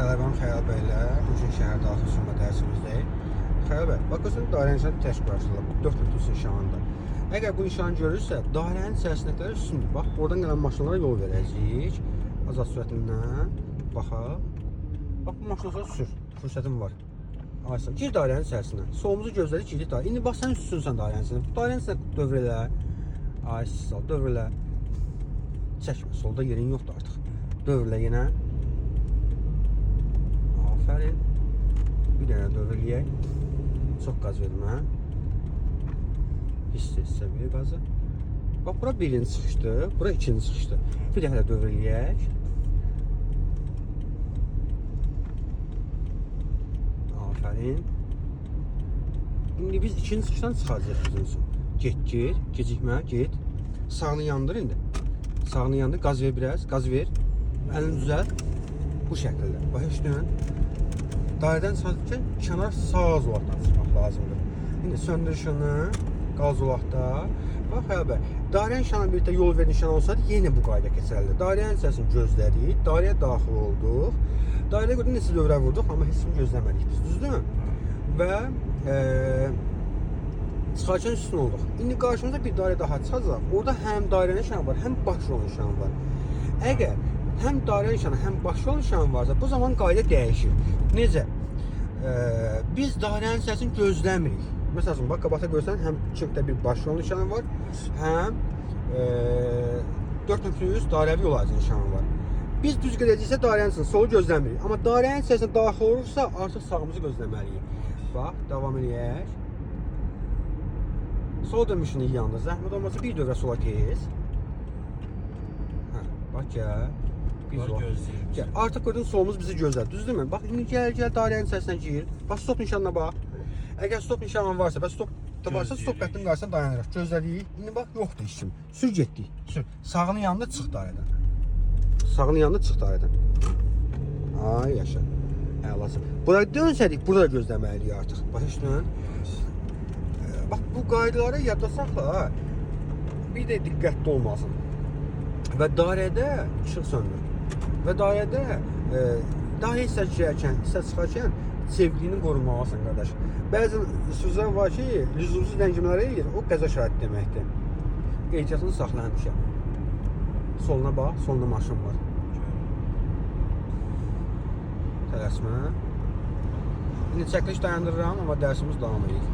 Tələbəm Xəyal bəylə bugün şəhər daxil sürmə dərsimizdəyik. Xəyal bəy, baxırsan dairənin təşkil qarşılayıb 4.3 nişanında. Əgər bu nişanı görürsə, dairənin içərisindəkilər üstündür. Bax, oradan gələn maşınlara yol verəcəyik. Azad sürətindən baxaq. Bax, bu maşınlara sür, fürsətim var. Aysa, gir dairənin içərisinə. Solumuzu gözlədik, girdik dairə. İndi bax, sən üstünsən dairənin içində. Dairənin içində dövr elə. Aysa, dövr elə. Çəkmə, solda yerin yoxdur artıq. Dövr elə yenə. Aferin. Bir dənə dövr eləyək. Çox qaz vermə. Hiss etsə bir qazı. Bax, bura birinci çıxışdı, bura ikinci çıxışdı. Bir dəfə də dövr eləyək. Aferin. İndi biz ikinci çıxışdan çıxacaq bizim üçün. Get, gecikmə, get. Sağını yandır indi. Sağını yandır, qaz ver biraz, qaz ver. Əlini düzəlt. Bu şəkildə. Bax, işləyən. Dairədən çıxarkən kənar sağ zolaqdan çıxmaq lazımdır. İndi söndür işını, qaz zolaqda. Bax, Xəyal bəy, dairənin nişanı birlikdə yol ver nişanı olsaydı, yenə bu qayda keçərlidir. Dairənin içərisini gözlədik, dairəyə daxil olduq. Dairəyə görə neçə dövrə vurduq, amma heç kimi gözləmədik biz, düzdür mü? Və çıxarkən üstün olduq. İndi qarşımıza bir dairə daha çıxacaq. Orada həm dairə nişanı var, həm baş yol nişanı var. Əgər həm dairə nişanı, həm baş yol nişanı varsa, bu zaman qayda dəyişir. Necə? Biz dairənin içərisini gözləmirik. Məsələn, bax, qabaqda görsən, həm çiftdə bir baş yol nişanı var, həm 4.100 dairəvi yol ayrıcı nişanı var. Biz düz gedəcəksə dairənin içində solu gözləmirik. Amma dairənin içərisinə daxil olursa, artıq sağımızı gözləməliyik. Bax, davam edək. Sol dönmüşünü yanında. Zəhmət olmasa bir dövrə sola keç. Bax, gəl. Gəl. Artıq gördün, solumuz bizi gözlər. Düzdürmü? Bax, indi gəl dairənin içərisinə gir. Bax, stop nişanına bax. Əgər stop nişanın varsa, bəs stop varsa, stop qəddinin qarşısına dayanırıq. Gözlədik. İndi bax, yoxdur işim. Sür getdik. Sür. Sağının yanında çıx dairədən. Sağının yanında çıx dairədən. Ay, yaşa. Əlasın. Buraya dönsədik, burada gözləməliyik artıq. Bax, işlən. Bax, bu qaydaları yadda saxla. Bir də diqqətli olmasın. Və dairədə işıq söndür. Və dairədə daha hissə girərkən, hissə çıxarkən sevgilini qorunmalısan, qardaş. Bəzi sözlər var ki, lüzumsuz ləngimələr eləyir, o qəza şahid deməkdir. Ehtiyatını saxla həmişə. Soluna bax, solunda maşın var. Tələsmə. İndi çəkiliş dayandırıram, amma dərsimiz davam edir.